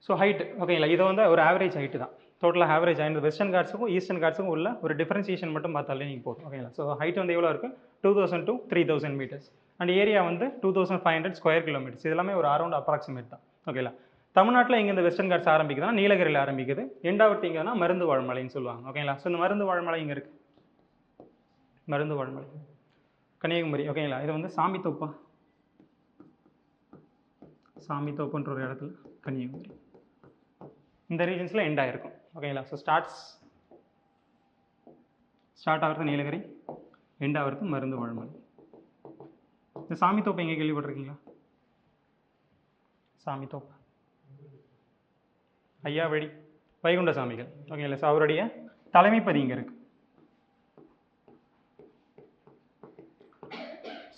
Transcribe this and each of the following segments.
So height ஓகேங்களா, இது வந்து ஒரு ஆவரேஜ் ஹைட்டு தான். டோட்டலாக ஆவரேஜ் ஹைட் வெஸ்டர்ன் காட்ஸுக்கும் ஈஸ்டர்ன் காட்ஸுக்கும் உள்ள ஒரு டிஃபரன்சியேஷன் மட்டும் பார்த்தாலே நீங்கள் போதும். ஓகேங்களா, ஸோ ஹைட் வந்து எவ்வளோ இருக்குது, 2000 to 3000 மீட்டர்ஸ். அண்ட் ஏரியா வந்து 2500 ஸ்கொயர் கிலோமீட்டர்ஸ். இது எல்லாமே ஒரு அரௌண்ட் அப்ராக்சிமேட் தான். ஓகேங்களா, தமிழ்நாட்டில் எங்கே இந்த வெஸ்டர்ன் காட்ஸ் ஆரம்பிக்குதுன்னா நீலகிரியில் ஆரம்பிக்குது. எண்டாவது எங்கன்னா மருந்து வாழ்மலைன்னு சொல்லுவாங்க. ஓகேங்களா, ஸோ இந்த மருந்து வாழ்மலை இங்கே இருக்குது. மருந்து வாழ்மலை கன்னியாகுமரி. ஓகேங்களா, இது வந்து சாமித்தோப்புன்ற ஒரு இடத்துல கன்னியாகுமரி இந்த ரீஜன்ஸில் எண்ட் ஆகிருக்கும். ஓகேங்களா, ஸோ ஸ்டார்ட் ஆகிறது நீலகிரி, எண்ட் ஆகிறது மருந்து வாழ்மலை. இந்த சாமித்தோப்பு எங்கே கேள்விப்பட்டிருக்கீங்களா? சாமித்தோப்பு ஐயா வழி வைகுண்ட சாமிகள். ஓகேங்களா, ஸோ அவருடைய தலைமைப்பதி இங்கே இருக்குது.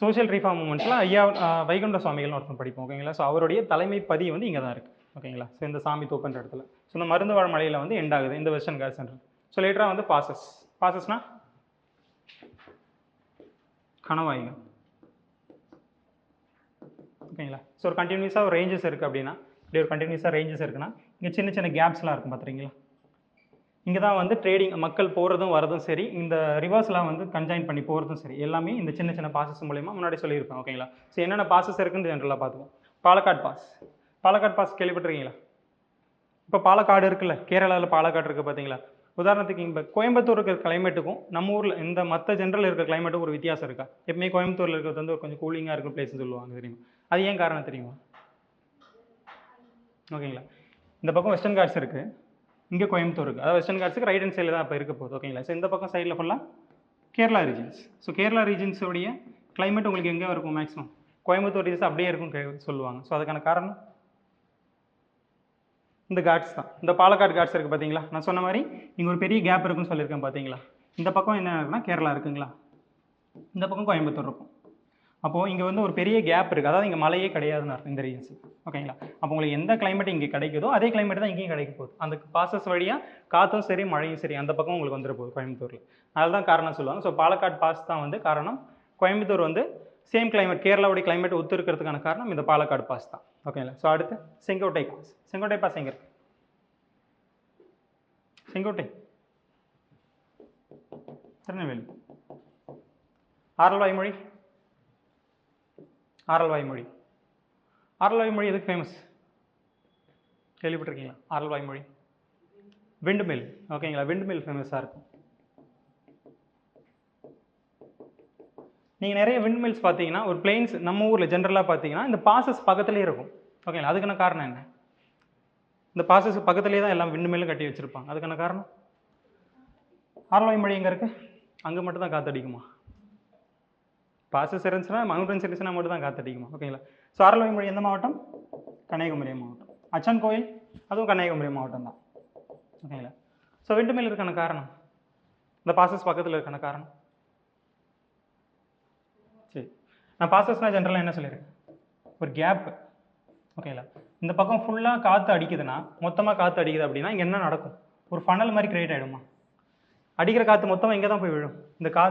சோஷியல் ரீஃபார்ம் மூமெண்ட்ஸில் ஐயா வைகுண்ட சுவாமிகள்னு ஒருத்தன் படிப்போம். ஓகேங்களா, ஸோ அவருடைய தலைமைப்பதி வந்து இங்கே தான் இருக்குது. ஓகேங்களா, ஸோ இந்த சாமித்தோப்புன்ற இடத்துல. ஸோ இந்த மருந்து வாழ்மலையில் வந்து எண்ட் ஆகுது இந்த வெஸ்டர்ன் காட்ஸ் சென்டர். ஸோ லேட்டராக வந்து பாசஸ்னா கணவாய்கள். ஓகேங்களா, ஸோ ஒரு கண்டினியூஸாக ஒரு ரேஞ்சஸ் இருக்குது அப்படின்னா, இப்படி ஒரு கண்டினியூஸாக ரேஞ்சஸ் இருக்குன்னா இங்கே சின்ன சின்ன கேப்ஸ்லாம் இருக்கும் பார்த்துறீங்களா. இங்கே தான் வந்து ட்ரேடிங் மக்கள் போகிறதும் வரதும் சரி, இந்த ரிவர்ஸ்லாம் வந்து கன்ஜாயின் பண்ணி போகிறதும் சரி, எல்லாமே இந்த சின்ன சின்ன பாசஸ் மூலயமா முன்னாடி சொல்லியிருப்பேன். ஓகேங்களா, ஸோ என்னென்ன பாசஸ் இருக்குன்னு ஜென்ரலாக பார்த்துக்கோம். பாலக்காடு பாஸ் கேள்விப்பட்டிருக்கீங்களா? இப்போ பாலக்காடு இருக்குல்ல, கேரளாவில் பாலக்காடு இருக்குது பார்த்தீங்களா. உதாரணத்துக்கு இப்போ கோயம்புத்தூர் இருக்கிற கிளைமேட்டுக்கும் நம்ம ஊரில் இந்த மற்ற ஜென்ரல் இருக்கிற கிளைமேட்டுக்கும் ஒரு வித்தியாசம் இருக்கா? எப்பவுமே கோயம்புத்தூரில் இருக்கிறது வந்து கொஞ்சம் கூலிங்காக இருக்கிற பிளேஸ்னு சொல்லுவாங்க, தெரியுமா? அது ஏன் காரணம் தெரியுமா? ஓகேங்களா, இந்த பக்கம் வெஸ்டர்ன் காட்ஸ் இருக்குது, இங்கே கோயம்புத்தூர் இருக்குது. அதாவது வெஸ்டர்ன் காட்ஸுக்கு ரைட் ஹேண்ட் சைடில் தான் இப்போ இருக்க போகுது. ஓகேங்களா, ஸோ இந்த பக்கம் சைடில் ஃபுல்லாக கேரளா ரீஜன்ஸ். ஸோ கேரளா ரீஜன்ஸோடைய கிளைமேட் உங்களுக்கு எங்கே இருக்கும்? மேக்ஸிமம் கோயம்புத்தூர் ரீஜன்ஸ் அப்படியே இருக்கும் சொல்லுவாங்க. ஸோ அதுக்கான காரணம் இந்த காட்ஸ் தான். இந்த பாலக்காடு காட்ஸ் இருக்குது பார்த்தீங்களா. நான் சொன்ன மாதிரி இங்கே ஒரு பெரிய கேப் இருக்குன்னு சொல்லியிருக்கேன் பார்த்தீங்களா. இந்த பக்கம் என்ன இருக்குன்னா கேரளா இருக்குங்களா, இந்த பக்கம் கோயம்புத்தூர் இருக்கும். அப்போது இங்கே வந்து ஒரு பெரிய கேப் இருக்குது, அதாவது இங்கே மழையே கிடையாதுன்னு அர்த்தம் இந்த ரீஜன்ஸ். ஓகேங்களா, அப்போ உங்களுக்கு எந்த கிளைமேட் இங்கே கிடைக்குதோ அதே கிளைமேட் தான் இங்கேயும் கிடைக்க போகுது. அந்த பாசஸ் வழியாக காற்றும் சரி மழையும் சரி அந்த பக்கம் உங்களுக்கு வந்துட போகுது கோயம்புத்தூரில். அதுதான் காரணம் சொல்லுவாங்க. ஸோ பாலக்காடு பாஸ் தான் வந்து காரணம். கோயம்புத்தூர் வந்து சேம் கிளைமேட், கேரளாவுடைய கிளைமேட் ஒத்து இருக்கிறதுக்கான காரணம் இந்த பாலக்காடு பாஸ் தான். ஓகேங்களா, ஸோ அடுத்து செங்கோட்டை பாஸ் எங்கே இருக்கு? செங்கோட்டை திருநெல்வேலி. ஆரல்வாய்மொழி எதுக்கு ஃபேமஸ் கேள்விப்பட்டிருக்கீங்களா? Aralvaimozhi wind mill. ஓகேங்களா, விண்ட் மில் ஃபேமஸாக இருக்கும். நீங்கள் நிறைய விண்ட் மில்ஸ் பார்த்தீங்கன்னா ஒரு பிளெயின்ஸ் நம்ம ஊரில் ஜென்ரலாக பார்த்தீங்கன்னா இந்த பாசஸ் பக்கத்துலேயே இருக்கும். ஓகேங்களா, அதுக்கான காரணம் என்ன? இந்த பாசஸ் பக்கத்துலேயே தான் எல்லாம் விண்ட் மில்லும் கட்டி வச்சுருப்பாங்க. அதுக்கான காரணம் ஆரல்வாய்மொழி எங்கே இருக்குது? அங்கே மட்டும் தான் காற்றடிக்குமா? பாசஸ் இருந்துச்சுன்னா மவுண்டன் இருந்துச்சுன்னா மட்டும் தான் காற்றடிக்குமா? ஓகேங்களா, ஸோ ஆரல்வாய்மொழி எந்த மாவட்டம்? கன்னியாகுமரி மாவட்டம். அச்சன் கோயில் அதுவும் கன்னியாகுமரி மாவட்டம் தான். ஓகேங்களா, ஸோ விண்ட் மில் இருக்கான காரணம் இந்த பாசஸ் பக்கத்தில் இருக்கான காரணம். சரி, நான் பாசஸ்னால் ஜென்ரலாக என்ன சொல்லியிருக்கேன்? ஒரு கேப். ஓகேங்களா, இந்த பக்கம் ஃபுல்லாக காற்று அடிக்குதுன்னா, மொத்தமாக காற்று அடிக்குது அப்படின்னா இங்கே என்ன நடக்கும்? ஒரு ஃபனல் மாதிரி கிரியேட் ஆகிடுமா? அடிக்கிற காற்று மொத்தமாக இங்கே தான் போய் விழும்.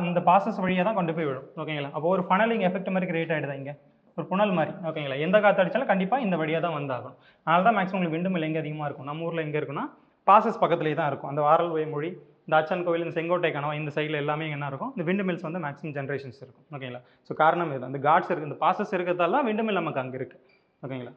இந்த பாசஸ் வழியாக தான் கொண்டு போய் விழும். ஓகேங்களா, அப்போ ஒரு ஃபனலிங் எஃபெக்ட் மாதிரி கிரியேட் ஆகிடுதா இங்கே, ஒரு புனல் மாதிரி. ஓகேங்களா, எந்த காற்று அடித்தாலும் கண்டிப்பாக இந்த வழியாக தான் வந்தாகும். அதனால தான் மேக்ஸிமம் உங்களுக்கு விண்டு மில் எங்கே அதிகமாக இருக்கும்? நம்ம ஊரில் எங்கே இருக்குன்னா பாசஸ் பக்கத்துலேயே தான் இருக்கும். அந்த ஆரல்வாய்மொழி, இந்த அச்சன் கோவில், இந்த செங்கோட்டை கணவா, இந்த சைடில் எல்லாமே என்ன இருக்கும்? இந்த விண்டு மில்ஸ் வந்து மேக்ஸிமம் ஜென்ரேஷன்ஸ் இருக்கும். ஓகேங்களா, ஸோ காரணம் இது அந்த காட்ஸ் இருக்குது, இந்த பாசஸ் இருக்கிறதால விண்டு மில் நமக்கு அங்கே இருக்குது. ஓகேங்களா.